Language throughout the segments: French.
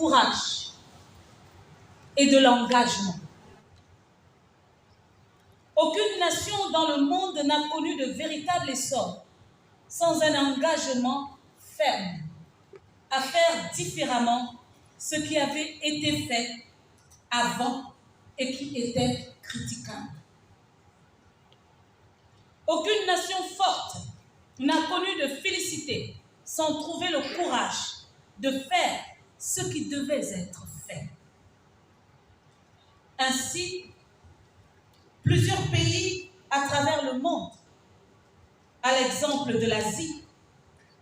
courage et de l'engagement. Aucune nation dans le monde n'a connu de véritable essor sans un engagement ferme à faire différemment ce qui avait été fait avant et qui était critiquable. Aucune nation forte n'a connu de félicité sans trouver le courage de faire ce qui devait être fait. Ainsi, plusieurs pays à travers le monde, à l'exemple de l'Asie,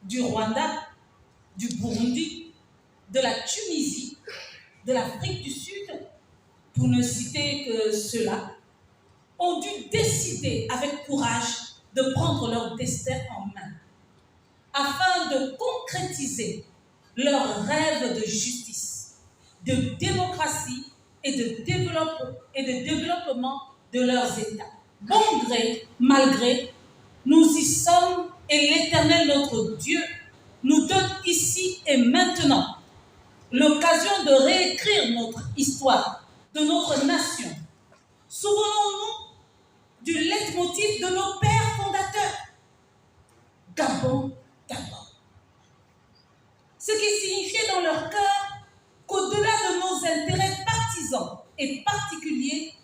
du Rwanda, du Burundi, de la Tunisie, de l'Afrique du Sud, pour ne citer que ceux-là, ont dû décider avec courage de prendre leur destin en main, afin de concrétiser leurs rêves de justice, de démocratie et de développement de leurs États. Bon gré, mal gré, nous y sommes et l'Éternel notre Dieu nous donne ici et maintenant l'occasion de réécrire notre histoire, de notre nation. Souvenons-nous du leitmotiv de nos pères fondateurs. Gabon d'abord. Ce qui signifiait dans leur cœur qu'au-delà de nos intérêts partisans et particuliers,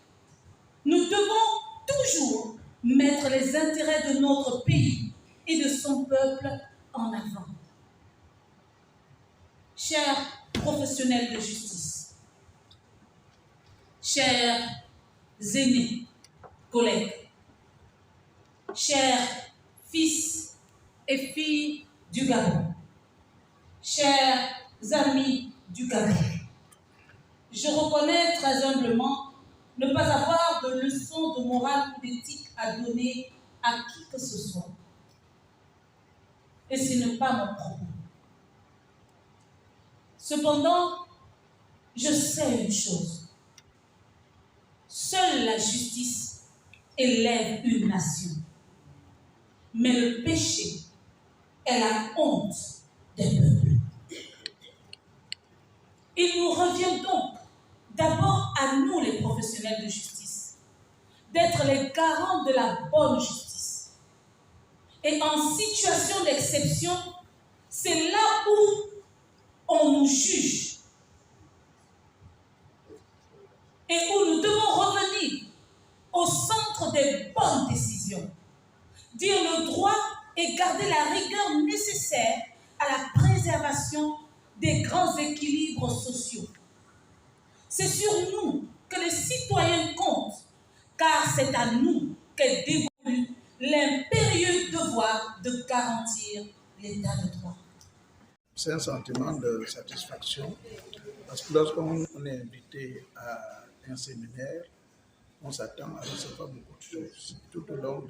nous devons toujours mettre les intérêts de notre pays et de son peuple en avant. Chers professionnels de justice, chers aînés, collègues, chers fils et filles du Gabon, chers amis du Gabon, je reconnais très humblement ne pas avoir de leçons de morale ou d'éthique à donner à qui que ce soit. Et ce n'est pas mon propos. Cependant, je sais une chose. Seule la justice élève une nation. Mais le péché est la honte des peuples. Il nous revient donc d'abord à nous, les professionnels de justice, d'être les garants de la bonne justice. Et en situation d'exception, c'est là où on nous juge et où nous devons revenir au centre des bonnes décisions, dire le droit et garder la rigueur nécessaire à la préservation des grands équilibres sociaux. C'est sur nous que les citoyens comptent, car c'est à nous qu'est dévolu l'impérieux devoir de garantir l'état de droit. C'est un sentiment de satisfaction parce que lorsqu'on est invité à un séminaire, on s'attend à recevoir beaucoup de choses. Tout au long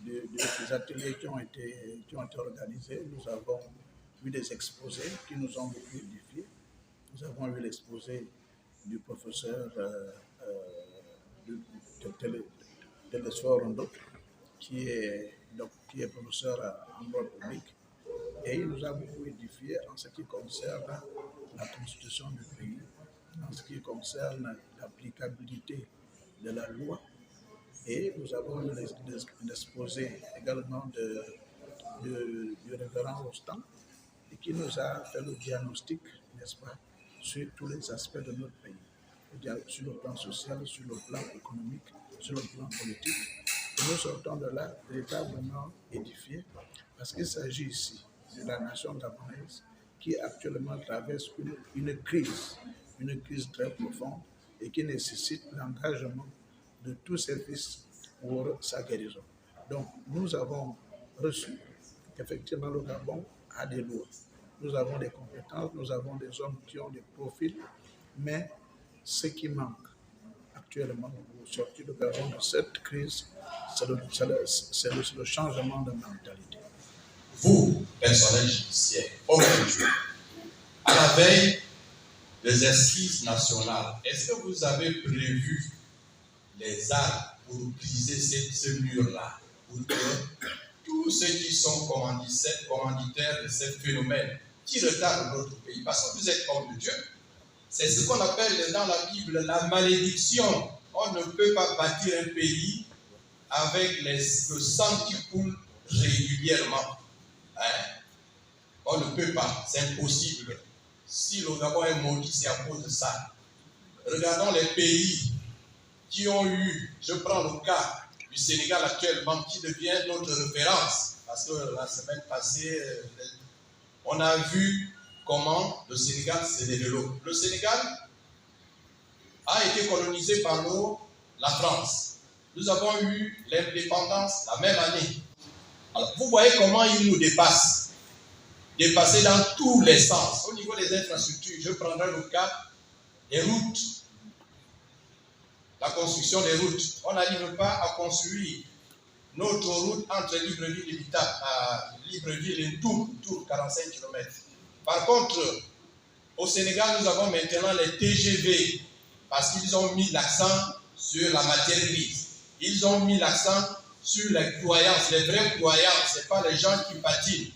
des ateliers qui ont été organisés, nous avons vu des exposés qui nous ont beaucoup édifiés. Nous avons vu l'exposé du professeur de l'Espoir Rondo, qui est professeur en droit public. Et il nous a beaucoup édifié en ce qui concerne la constitution du pays, en ce qui concerne l'applicabilité de la loi. Et nous avons eu l'exposé également du révérend Rostand, et qui nous a fait le diagnostic, n'est-ce pas, sur tous les aspects de notre pays, sur le plan social, sur le plan économique, sur le plan politique. Et nous sortons de là véritablement édifiés, parce qu'il s'agit ici de la nation gabonaise qui actuellement traverse une crise très profonde et qui nécessite l'engagement de tous services pour sa guérison. Donc, nous avons reçu qu'effectivement le Gabon a des lois. Nous avons des compétences, nous avons des hommes qui ont des profils, mais ce qui manque actuellement pour sortir le Gabon de cette crise, c'est le changement de mentalité. Vous, personnel judiciaire, homme de Dieu, à la veille des assises nationales, est-ce que vous avez prévu les armes pour briser ce mur-là, pour que tous ceux qui sont commanditaires de ce phénomène qui retarde notre pays. Parce que vous êtes homme de Dieu. C'est ce qu'on appelle dans la Bible la malédiction. On ne peut pas bâtir un pays avec le sang qui coule régulièrement. Hein? On ne peut pas, c'est impossible. Si le Gabon est maudit, c'est à cause de ça. Regardons les pays qui ont eu, je prends le cas du Sénégal actuellement, qui devient notre référence. Parce que la semaine passée, on a vu comment le Sénégal s'est développé. Le Sénégal a été colonisé par nous, la France. Nous avons eu l'indépendance la même année. Alors, vous voyez comment il nous dépasse. Dépasser dans tous les sens. Au niveau des infrastructures, je prendrai le cas des routes. La construction des routes. On n'arrive pas à construire notre route entre Libreville et Tour, 45 km. Par contre, au Sénégal, nous avons maintenant les TGV parce qu'ils ont mis l'accent sur la matière grise. Ils ont mis l'accent sur les croyances, les vraies croyances. Ce n'est pas les gens qui patinent.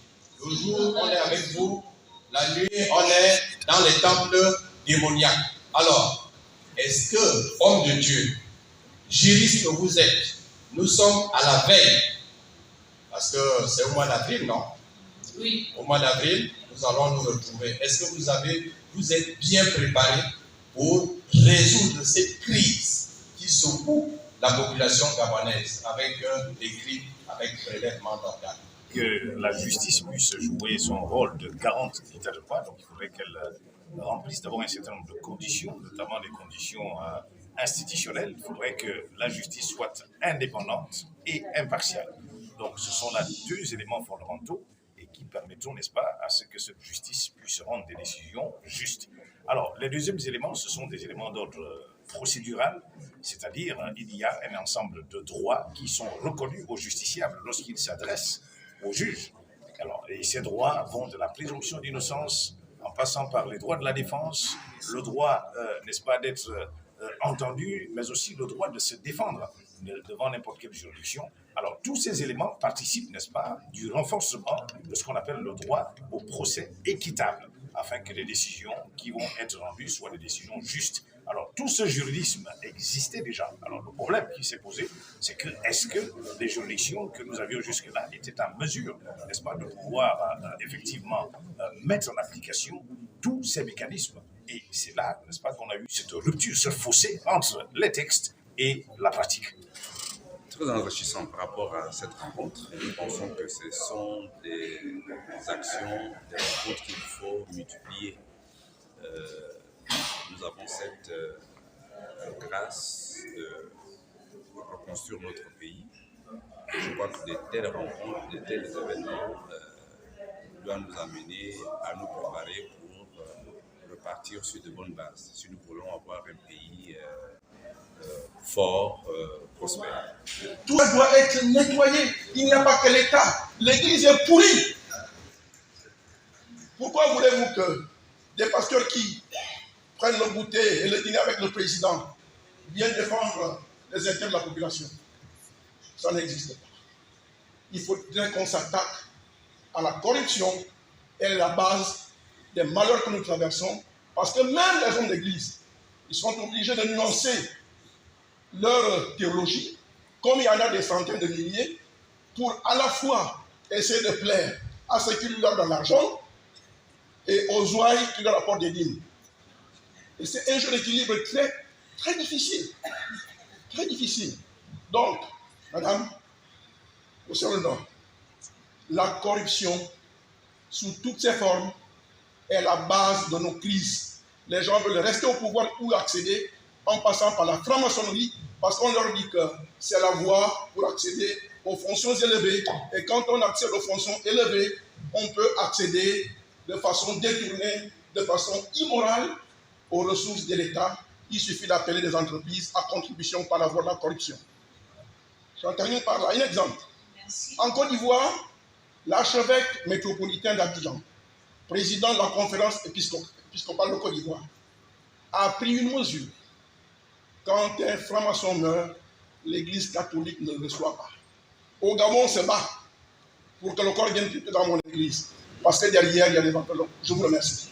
Le jour, on est avec vous. La nuit, on est dans les temples démoniaques. Alors, est-ce que, homme de Dieu, juriste que vous êtes, nous sommes à la veille, parce que c'est au mois d'avril, non? Oui. Au mois d'avril, nous allons nous retrouver. Est-ce que vous êtes bien préparé pour résoudre cette crise qui secoue la population gabonaise avec des crimes, avec prélèvement d'organes? Que la justice puisse jouer son rôle de garante de l'état de droit, donc il faudrait qu'elle remplisse d'abord un certain nombre de conditions, notamment des conditions institutionnelles. Il faudrait que la justice soit indépendante et impartiale. Donc ce sont là deux éléments fondamentaux et qui permettront, n'est-ce pas, à ce que cette justice puisse rendre des décisions justes. Alors, les deuxièmes éléments, ce sont des éléments d'ordre procédural, c'est-à-dire il y a un ensemble de droits qui sont reconnus aux justiciables lorsqu'ils s'adressent aux juges. Alors, et ces droits vont de la présomption d'innocence en passant par les droits de la défense, le droit, n'est-ce pas, d'être entendu, mais aussi le droit de se défendre devant n'importe quelle juridiction. Alors, tous ces éléments participent, n'est-ce pas, du renforcement de ce qu'on appelle le droit au procès équitable, afin que les décisions qui vont être rendues soient des décisions justes. Alors, tout ce juridisme existait déjà. Alors, le problème qui s'est posé, c'est que est-ce que les juridictions que nous avions jusque-là étaient en mesure, n'est-ce pas, de pouvoir effectivement mettre en application tous ces mécanismes? Et c'est là, n'est-ce pas, qu'on a eu cette rupture, ce fossé entre les textes et la pratique. Très enrichissant par rapport à cette rencontre. Nous pensons que ce sont des actions, des rencontres qu'il faut multiplier. Nous avons cette grâce de reconstruire notre pays. Et je crois que de telles rencontres, de tels événements doivent nous amener à nous préparer pour repartir sur de bonnes bases. Si nous voulons avoir un pays fort, prospère. Tout doit être nettoyé. Il n'y a pas que l'État. L'Église est pourrie. Pourquoi voulez-vous que des pasteurs qui prennent le goûter et le dîner avec le président viennent défendre les intérêts de la population? Ça n'existe pas. Il faudrait qu'on s'attaque à la corruption et à la base des malheurs que nous traversons, parce que même les hommes d'église, ils sont obligés de nuancer leur théologie, comme il y en a des centaines de milliers, pour à la fois essayer de plaire à ceux qui leur donnent l'argent et aux ouailles qui leur apportent des dîmes. Et c'est un jeu d'équilibre très, très difficile. Très difficile. Donc, madame, au sein de la corruption, sous toutes ses formes, est la base de nos crises. Les gens veulent rester au pouvoir ou accéder en passant par la franc-maçonnerie, parce qu'on leur dit que c'est la voie pour accéder aux fonctions élevées. Et quand on accède aux fonctions élevées, on peut accéder de façon détournée, de façon immorale aux ressources de l'État. Il suffit d'appeler des entreprises à contribution par la voie de la corruption. J'en termine par là. Un exemple. Merci. En Côte d'Ivoire, l'archevêque métropolitain d'Abidjan, président de la conférence épiscopale de Côte d'Ivoire, a pris une mesure. Quand un franc-maçon meurt, l'Église catholique ne le reçoit pas. Au Gabon, on se bat pour que le corps vienne plutôt dans mon église. parce que derrière, il y a des emplois. Je vous remercie.